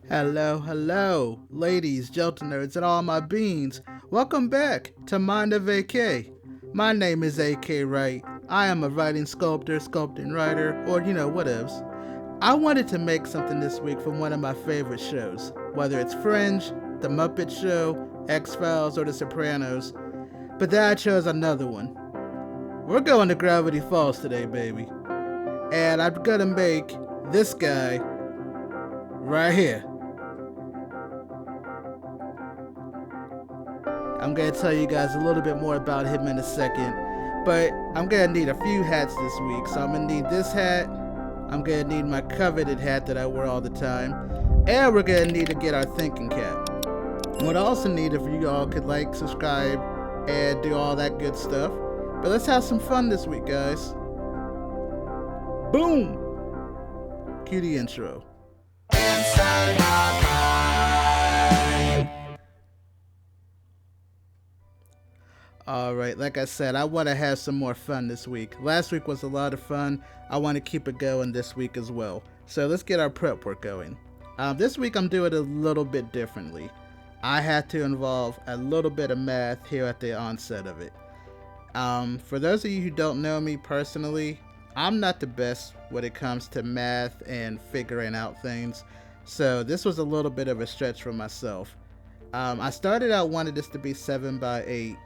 Hello, ladies, gentlenerds, and all my beans. Welcome back to MindofAK. My name is AK Wright. I am a writing sculptor, sculpting writer, or whatevs. I wanted to make something this week from one of my favorite shows, whether it's Fringe, The Muppet Show, X-Files, or The Sopranos. But then I chose another one. We're going to Gravity Falls today, baby. And I'm gonna make this guy right here. I'm going to tell you guys a little bit more about him in a second, but I'm going to need a few hats this week. So I'm going to need this hat, I'm going to need my coveted hat that I wear all the time, and we're going to need to get our thinking cap. What I also need if you all could like, subscribe, and do all that good stuff. But let's have some fun this week, guys. Boom! Cue the intro. Inside my mind. Alright, like I said, I want to have some more fun this week. Last week was a lot of fun. I want to keep it going this week as well. So let's get our prep work going. This week I'm doing it a little bit differently. I had to involve a little bit of math here at the onset of it. For those of you who don't know me personally, I'm not the best when it comes to math and figuring out things. So this was a little bit of a stretch for myself. I started out wanting this to be 7x8.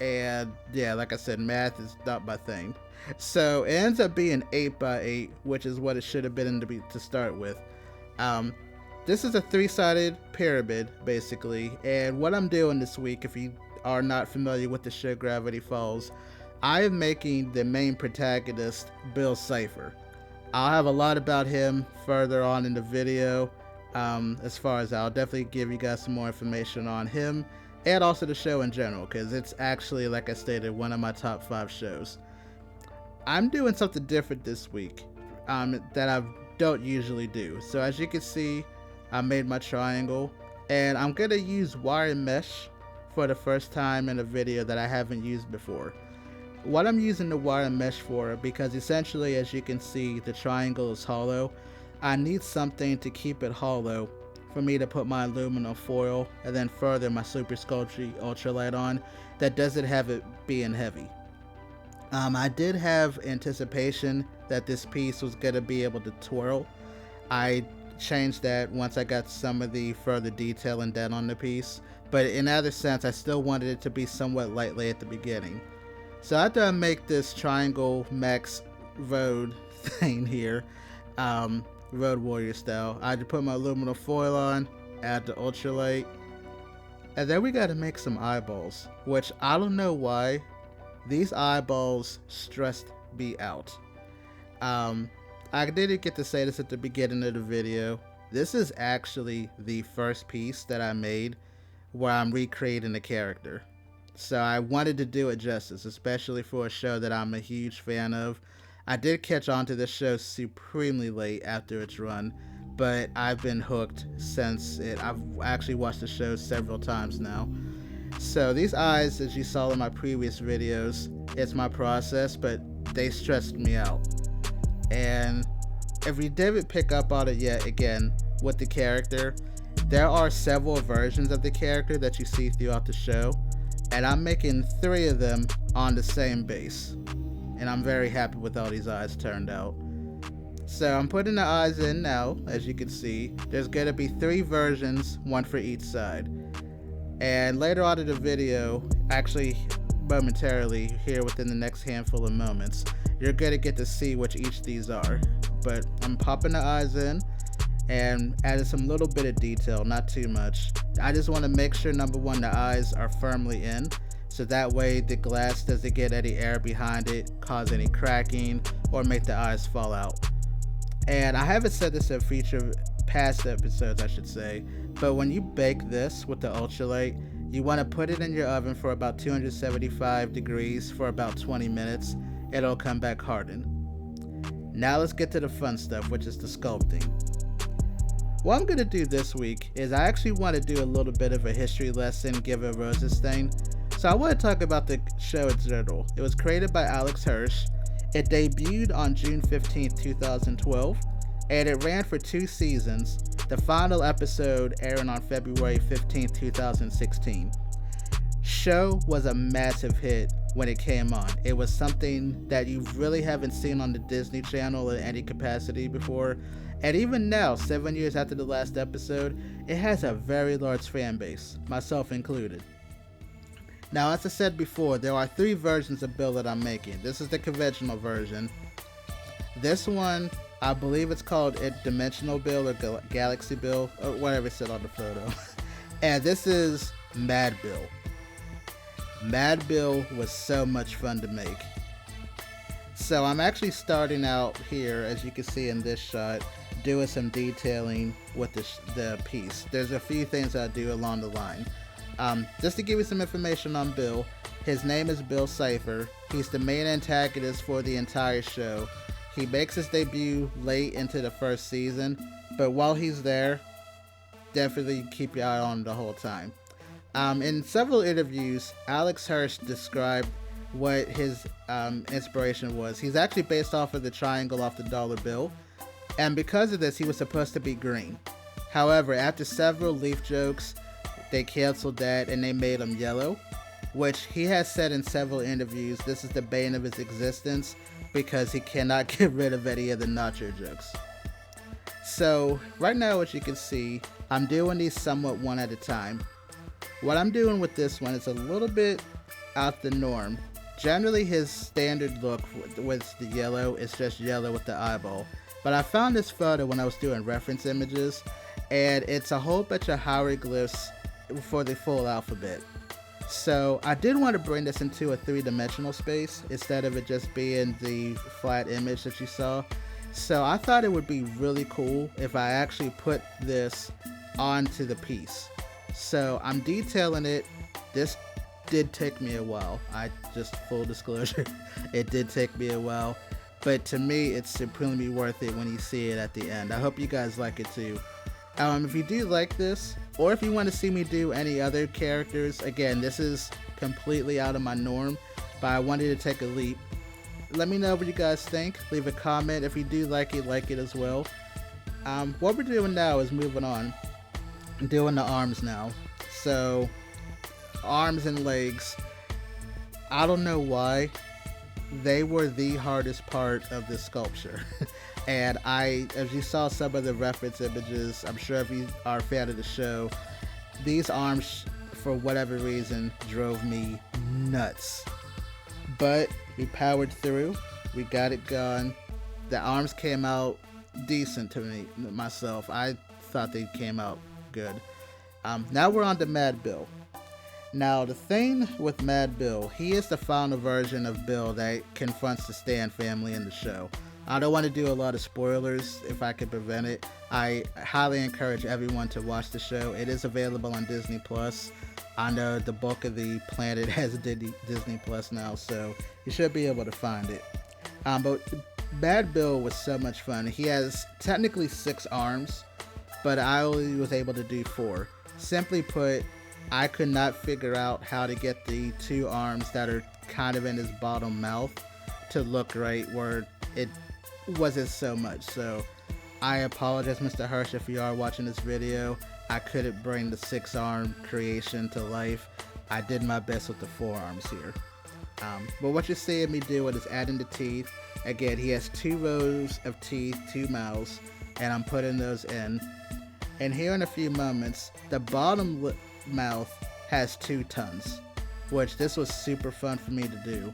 And yeah, like I said, math is not my thing. So it ends up being 8x8, which is what it should have been to start with. This is a 3-sided pyramid, basically. And what I'm doing this week, if you are not familiar with the show Gravity Falls, I am making the main protagonist, Bill Cipher. I'll have a lot about him further on in the video. As far as I'll definitely give you guys some more information on him. And also the show in general, because it's actually, like I stated, one of my top 5 shows. I'm doing something different this week that I don't usually do. So as you can see, I made my triangle, and I'm going to use wire mesh for the first time in a video that I haven't used before. What I'm using the wire mesh for, because essentially, as you can see, the triangle is hollow. I need something to keep it hollow for me to put my aluminum foil and then further my Super Sculpting ultralight on that doesn't have it being heavy. I did have anticipation that this piece was going to be able to twirl. I changed that once I got some of the further detailing done on the piece, but in other sense I still wanted it to be somewhat lightly at the beginning. So after I make this triangle max road thing here, Road Warrior style, I had to put my aluminum foil on, add the ultralight, and then we got to make some eyeballs, which I don't know why these eyeballs stressed me out. I didn't get to say this at the beginning of the video. This is actually the first piece that I made where I'm recreating the character. So I wanted to do it justice, especially for a show that I'm a huge fan of. I did catch on to this show supremely late after its run, but I've been hooked since it. I've actually watched the show several times now. So these eyes, as you saw in my previous videos, it's my process, but they stressed me out. And if you didn't pick up on it yet, again, with the character, there are several versions of the character that you see throughout the show, and I'm making 3 of them on the same base. And I'm very happy with how these eyes turned out. So I'm putting the eyes in now, as you can see. There's going to be 3 versions, 1 for each side. And later on in the video, actually momentarily here within the next handful of moments, you're going to get to see which each of these are. But I'm popping the eyes in and adding some little bit of detail, not too much. I just want to make sure, number 1, the eyes are firmly in. So that way the glass doesn't get any air behind it, cause any cracking, or make the eyes fall out. And I haven't said this in past episodes, I should say, but when you bake this with the ultralight, you want to put it in your oven for about 275 degrees for about 20 minutes. It'll come back hardened. Now let's get to the fun stuff, which is the sculpting. What I'm going to do this week is I actually want to do a little bit of a history lesson given Rose's thing. So I want to talk about the show in general. It was created by Alex Hirsch. It debuted on June 15th, 2012. and it ran for 2 seasons. The final episode airing on February 15th, 2016. Show was a massive hit when it came on. It was something that you really haven't seen on the Disney Channel in any capacity before. And even now, 7 years after the last episode, it has a very large fan base, myself included. Now, as I said before, there are 3 versions of Bill that I'm making. This is the conventional version. This one, I believe it's called Dimensional Bill or Galaxy Bill, or whatever it said on the photo. And this is Mad Bill. Mad Bill was so much fun to make. So I'm actually starting out here, as you can see in this shot, doing some detailing with the piece. There's a few things I do along the line. Just to give you some information on Bill, his name is Bill Cipher. He's the main antagonist for the entire show. He makes his debut late into the first season, but while he's there, definitely keep your eye on him the whole time. In several interviews, Alex Hirsch described what his inspiration was. He's actually based off of the triangle off the dollar bill, and because of this, he was supposed to be green. However, after several leaf jokes, they canceled that and they made him yellow, which he has said in several interviews this is the bane of his existence because he cannot get rid of any of the nacho jokes. So right now, as you can see, I'm doing these somewhat one at a time. What I'm doing with this one is a little bit out the norm. Generally, his standard look with the yellow is just yellow with the eyeball. But I found this photo when I was doing reference images, and it's a whole bunch of hieroglyphs for the full alphabet. So I did want to bring this into a 3-dimensional space instead of it just being the flat image that you saw. So I thought it would be really cool if I actually put this onto the piece. So I'm detailing it. This did take me a while. Just full disclosure, it did take me a while. But to me, it's supremely worth it when you see it at the end. I hope you guys like it too. If you do like this, or if you want to see me do any other characters, again, this is completely out of my norm, but I wanted to take a leap. Let me know what you guys think. Leave a comment if you do like it as well. What we're doing now is moving on. I'm doing the arms now. So, arms and legs. I don't know why. They were the hardest part of this sculpture. And as you saw some of the reference images, I'm sure if you are a fan of the show, these arms, for whatever reason, drove me nuts. But we powered through. We got it gone. The arms came out decent to me, myself. I thought they came out good. Now we're on to Mad Bill. Now, the thing with Mad Bill, he is the final version of Bill that confronts the Stan family in the show. I don't want to do a lot of spoilers if I can prevent it. I highly encourage everyone to watch the show. It is available on Disney+. I know the bulk of the planet has Disney Plus now, so you should be able to find it. But Mad Bill was so much fun. He has technically 6 arms, but I only was able to do 4. Simply put, I could not figure out how to get the 2 arms that are kind of in his bottom mouth to look right where it wasn't so much. So I apologize, Mr. Hirsch, if you are watching this video. I couldn't bring the 6-arm creation to life. I did my best with the 4 arms here. But what you're seeing me doing is adding the teeth. Again, he has 2 rows of teeth, 2 mouths, and I'm putting those in. And here in a few moments, the bottom mouth has 2 tongues, which this was super fun for me to do.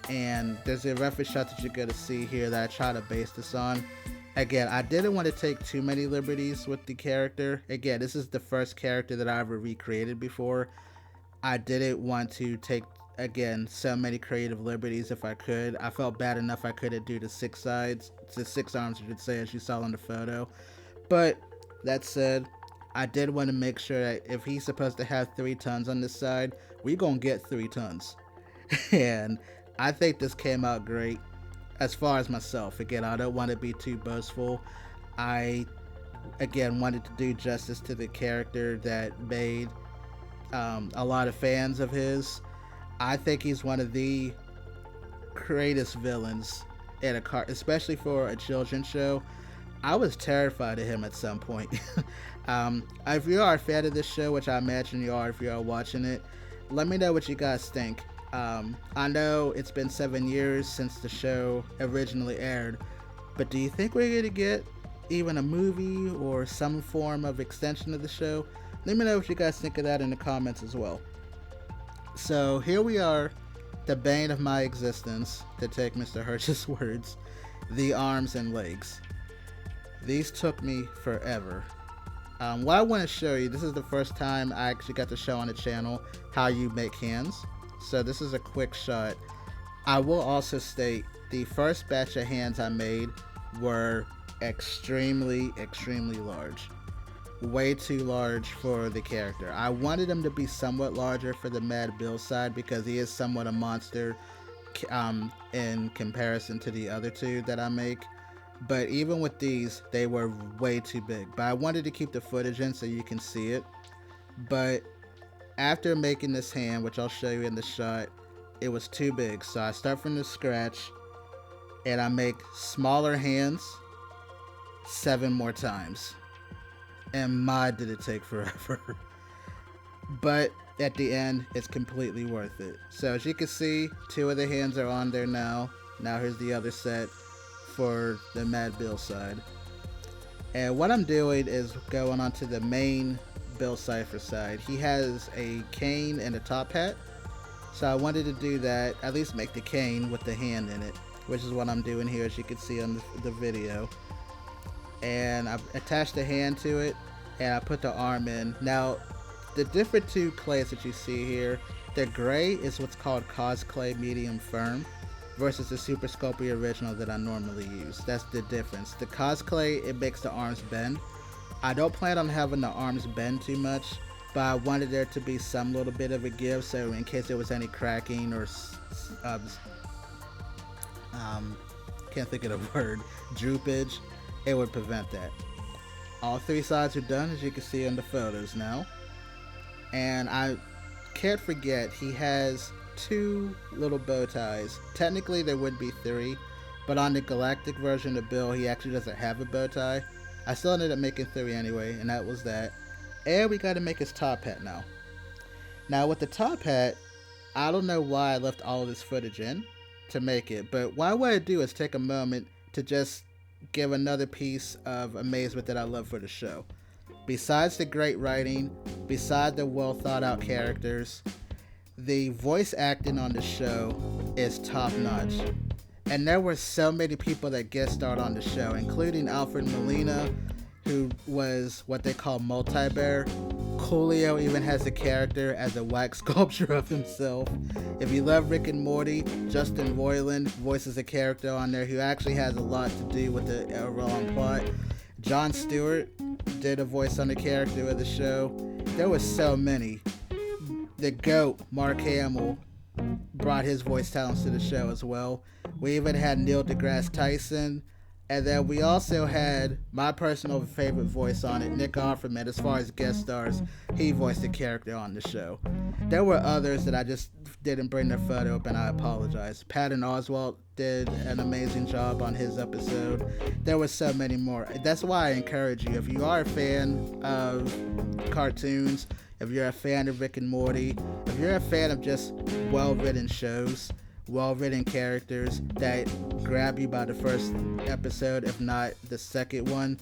And there's a reference shot that you're going to see here that I try to base this on. Again, I didn't want to take too many liberties with the character. Again, this is the first character that I ever recreated before. I didn't want to take, again, so many creative liberties if I could. I felt bad enough I couldn't do the 6 sides, the 6 arms, I should say, as you saw in the photo. But that said, I did want to make sure that if he's supposed to have 3 tons on this side, we're going to get 3 tons. And I think this came out great. As far as myself, again, I don't want to be too boastful. I, again, wanted to do justice to the character that made a lot of fans of his. I think he's one of the greatest villains in a especially for a children's show. I was terrified of him at some point. If you are a fan of this show, which I imagine you are if you are watching it, let me know what you guys think. I know it's been 7 years since the show originally aired, but do you think we're going to get even a movie or some form of extension of the show? Let me know what you guys think of that in the comments as well. So here we are, the bane of my existence, to take Mr. Hirsch's words, the arms and legs. These took me forever. What I want to show you, this is the first time I actually got to show on the channel how you make hands. So this is a quick shot. I will also state the first batch of hands I made were extremely large. Way too large for the character. I wanted him to be somewhat larger for the Mad Bill side because he is somewhat a monster in comparison to the other two that I make. But even with these, they were way too big. But I wanted to keep the footage in so you can see it. But after making this hand, which I'll show you in the shot, it was too big. So I start from the scratch and I make smaller hands 7 more times. And my, did it take forever. But at the end, it's completely worth it. So as you can see, 2 of the hands are on there now. Now here's the other set for the Mad Bill side. And what I'm doing is going on to the main Bill Cipher side. He has a cane and a top hat. So I wanted to do that, at least make the cane with the hand in it, which is what I'm doing here, as you can see on the video. And I've attached the hand to it, and I put the arm in. Now, the different 2 clays that you see here, the gray is what's called Cosclay Medium Firm versus the Super Sculpting Original that I normally use. That's the difference. The Cosclay, it makes the arms bend. I don't plan on having the arms bend too much, but I wanted there to be some little bit of a give, so in case there was any cracking or can't think of the word, droopage, it would prevent that. All 3 sides are done, as you can see in the photos now. And I can't forget, he has 2 little bow ties. Technically there would be 3, but on the galactic version of Bill, he actually doesn't have a bow tie. I still ended up making 3 anyway, and that was that. And we got to make his top hat now. Now with the top hat, I don't know why I left all of this footage in to make it, but what I want to do is take a moment to just give another piece of amazement that I love for the show. Besides the great writing, besides the well thought out characters, the voice acting on the show is top notch. And there were so many people that guest starred on the show, including Alfred Molina, who was what they call multi-bear. Coolio even has a character as a wax sculpture of himself. If you love Rick and Morty, Justin Roiland voices a character on there who actually has a lot to do with the overall plot. Jon Stewart did a voice on the character of the show. There was so many. The GOAT, Mark Hamill, brought his voice talents to the show as well. We even had Neil deGrasse Tyson. And then we also had my personal favorite voice on it, Nick Offerman. As far as guest stars, he voiced a character on the show. There were others that I just didn't bring their photo up, and I apologize. Patton Oswalt did an amazing job on his episode. There were so many more. That's why I encourage you, if you are a fan of cartoons, if you're a fan of Rick and Morty, if you're a fan of just well-written shows, well-written characters that grab you by the first episode, if not the second one,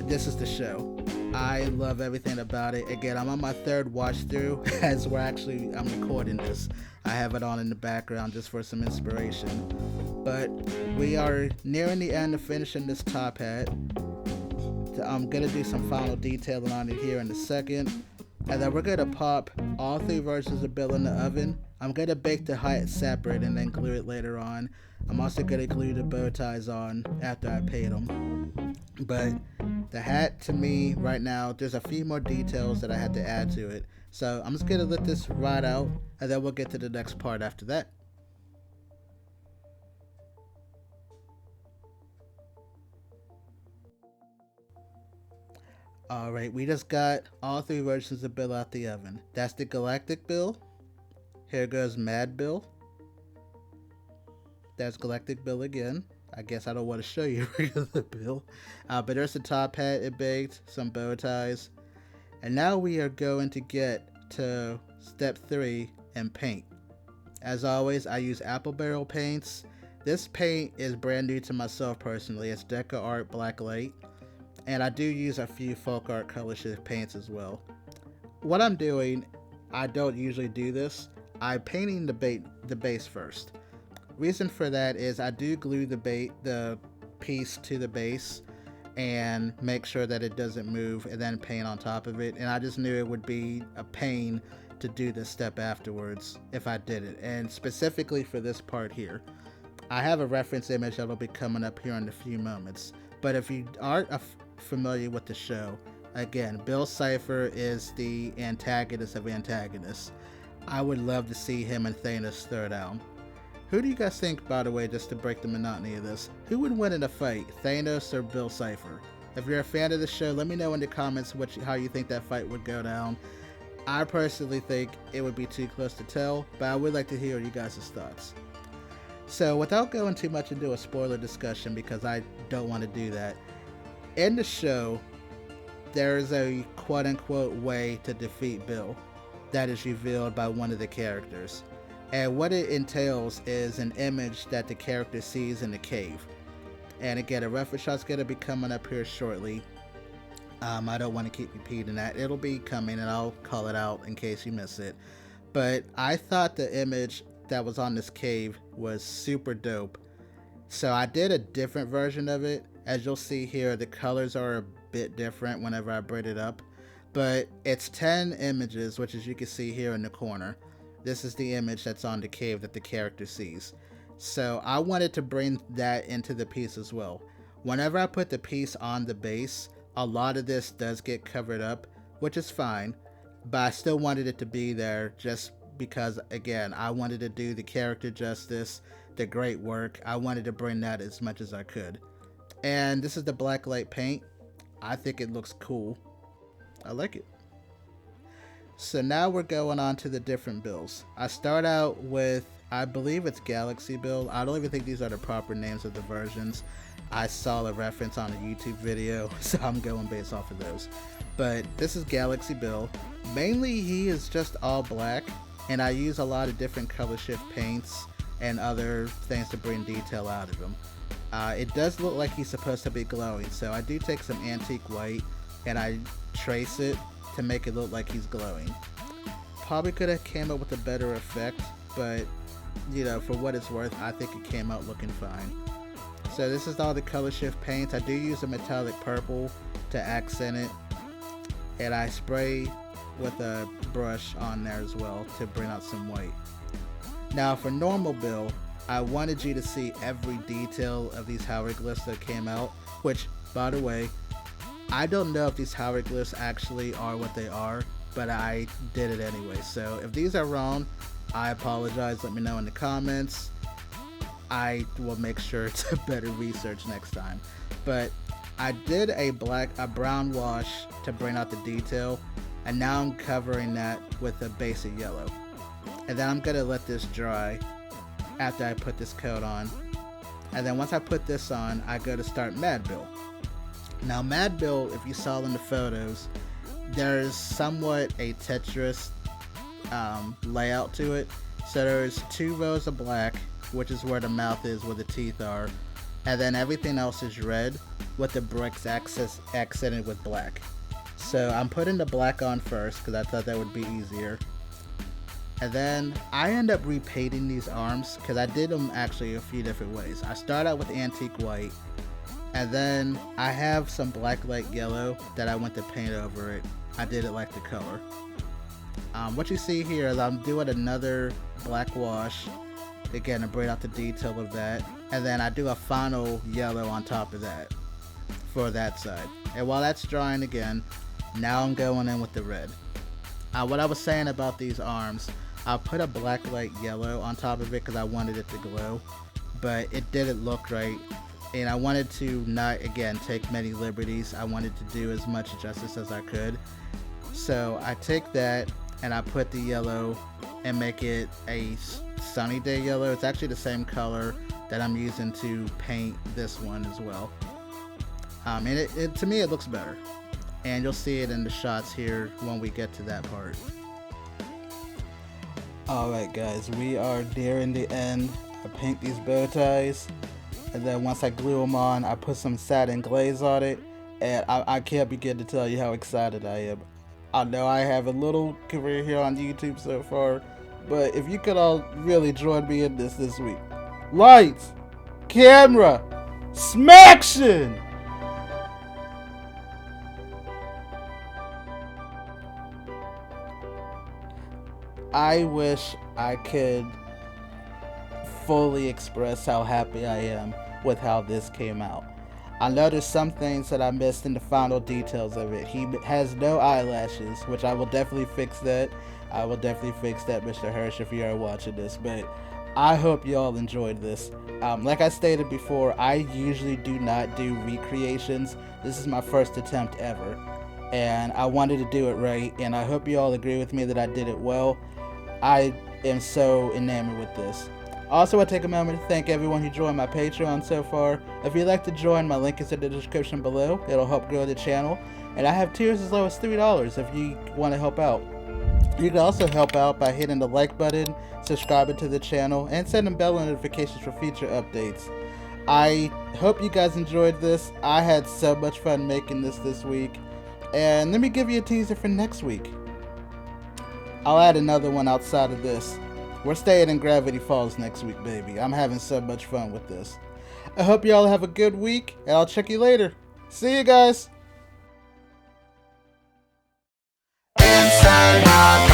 this is the show. I love everything about it. Again, I'm on my 3rd watch through as I'm recording this. I have it on in the background just for some inspiration. But we are nearing the end of finishing this top hat. I'm gonna do some final detailing on it here in a second. And then we're gonna pop all 3 versions of Bill in the oven. I'm gonna bake the hat separate and then glue it later on. I'm also gonna glue the bow ties on after I paint them. But the hat, to me, right now, there's a few more details that I had to add to it. So I'm just gonna let this ride out, and then we'll get to the next part after that. Alright, we just got all 3 versions of Bill out the oven. That's the Galactic Bill. Here goes Mad Bill. That's Galactic Bill again. I guess I don't want to show you regular Bill. But there's the top hat it baked, some bow ties. And now we are going to get to step 3 and paint. As always, I use apple barrel paints. This paint is brand new to myself personally. It's Deca Art Black Light. And I do use a few folk art color shift paints as well. What I'm doing, I don't usually do this. I'm painting the base first. Reason for that is I do glue the piece to the base and make sure that it doesn't move and then paint on top of it. And I just knew it would be a pain to do this step afterwards if I did it. And specifically for this part here, I have a reference image that'll be coming up here in a few moments. But if you aren't familiar with the show, again, Bill Cipher is the antagonist of antagonists. I would love to see him and Thanos throw down. Who do you guys think, by the way, just to break the monotony of this, who would win in a fight, Thanos or Bill Cipher? If you're a fan of the show, let me know in the comments how you think that fight would go down. I personally think it would be too close to tell, but I would like to hear you guys' thoughts. So without going too much into a spoiler discussion, because I don't want to do that, in the show, there's a quote-unquote way to defeat Bill that is revealed by one of the characters. And what it entails is an image that the character sees in the cave. And again, a reference shot's going to be coming up here shortly. I don't want to keep repeating that. It'll be coming and I'll call it out in case you miss it. But I thought the image that was on this cave was super dope. So I did a different version of it. As you'll see here, the colors are a bit different whenever I braid it up. But it's 10 images, which as you can see here in the corner. This is the image that's on the cave that the character sees. So I wanted to bring that into the piece as well. Whenever I put the piece on the base, a lot of this does get covered up, which is fine, but I still wanted it to be there just because, again, I wanted to do the character justice, the great work. I wanted to bring that as much as I could. And this is the black light paint. I think it looks cool. I like it. So now we're going on to the different builds. I start out with, I believe it's Galaxy build. I don't even think these are the proper names of the versions. I saw a reference on a YouTube video, so I'm going based off of those. But this is Galaxy build. Mainly he is just all black, and I use a lot of different color shift paints and other things to bring detail out of him. It does look like he's supposed to be glowing, so I do take some antique white and I trace it to make it look like he's glowing. Probably could have came up with a better effect, but you know, for what it's worth, I think it came out looking fine. So this is all the color shift paints. I do use a metallic purple to accent it, and I spray with a brush on there as well to bring out some white. Now for normal Bill, I wanted you to see every detail of these hieroglyphs that came out, which, by the way, I don't know if these hieroglyphs actually are what they are, but I did it anyway. So if these are wrong, I apologize. Let me know in the comments. I will make sure to better research next time. But I did a brown wash to bring out the detail, and now I'm covering that with a basic yellow. And then I'm gonna let this dry after I put this coat on. And then once I put this on, I go to start Mad Bill. Now Mad Bill, if you saw in the photos, there's somewhat a Tetris layout to it. So there's 2 rows of black, which is where the mouth is, where the teeth are, and then everything else is red with the bricks accented with black. So I'm putting the black on first because I thought that would be easier. And then I end up repainting these arms because I did them actually a few different ways. I start out with antique white, and then I have some black light yellow that I went to paint over it. I did it like the color. What you see here is I'm doing another black wash, again to bring out the detail of that, and then I do a final yellow on top of that for that side. And while that's drying again, now I'm going in with the red. What I was saying about these arms, I put a black light yellow on top of it because I wanted it to glow, but it didn't look right, and I wanted to not, again, take many liberties. I wanted to do as much justice as I could. So I take that and I put the yellow and make it a sunny day yellow. It's actually the same color that I'm using to paint this one as well. And it to me it looks better, and you'll see it in the shots here when we get to that part. Alright guys, we are nearing the end. I paint these bow ties, and then once I glue them on, I put some satin glaze on it, and I can't begin to tell you how excited I am. I know I have a little career here on YouTube so far, but if you could all really join me in this week. Lights! Camera! Smaction! I wish I could fully express how happy I am with how this came out. I know there's some things that I missed in the final details of it. He has no eyelashes, which I will definitely fix that. I will definitely fix that, Mr. Hirsch, if you are watching this. But I hope you all enjoyed this. Like I stated before, I usually do not do recreations. This is my first attempt ever, and I wanted to do it right, and I hope you all agree with me that I did it well. I am so enamored with this. Also, I take a moment to thank everyone who joined my Patreon so far. If you'd like to join, my link is in the description below. It'll help grow the channel. And I have tiers as low as $3 if you want to help out. You can also help out by hitting the like button, subscribing to the channel, and setting bell notifications for future updates. I hope you guys enjoyed this. I had so much fun making this week. And let me give you a teaser for next week. I'll add another one outside of this. We're staying in Gravity Falls next week, baby. I'm having so much fun with this. I hope you all have a good week, and I'll check you later. See you guys! Inside out.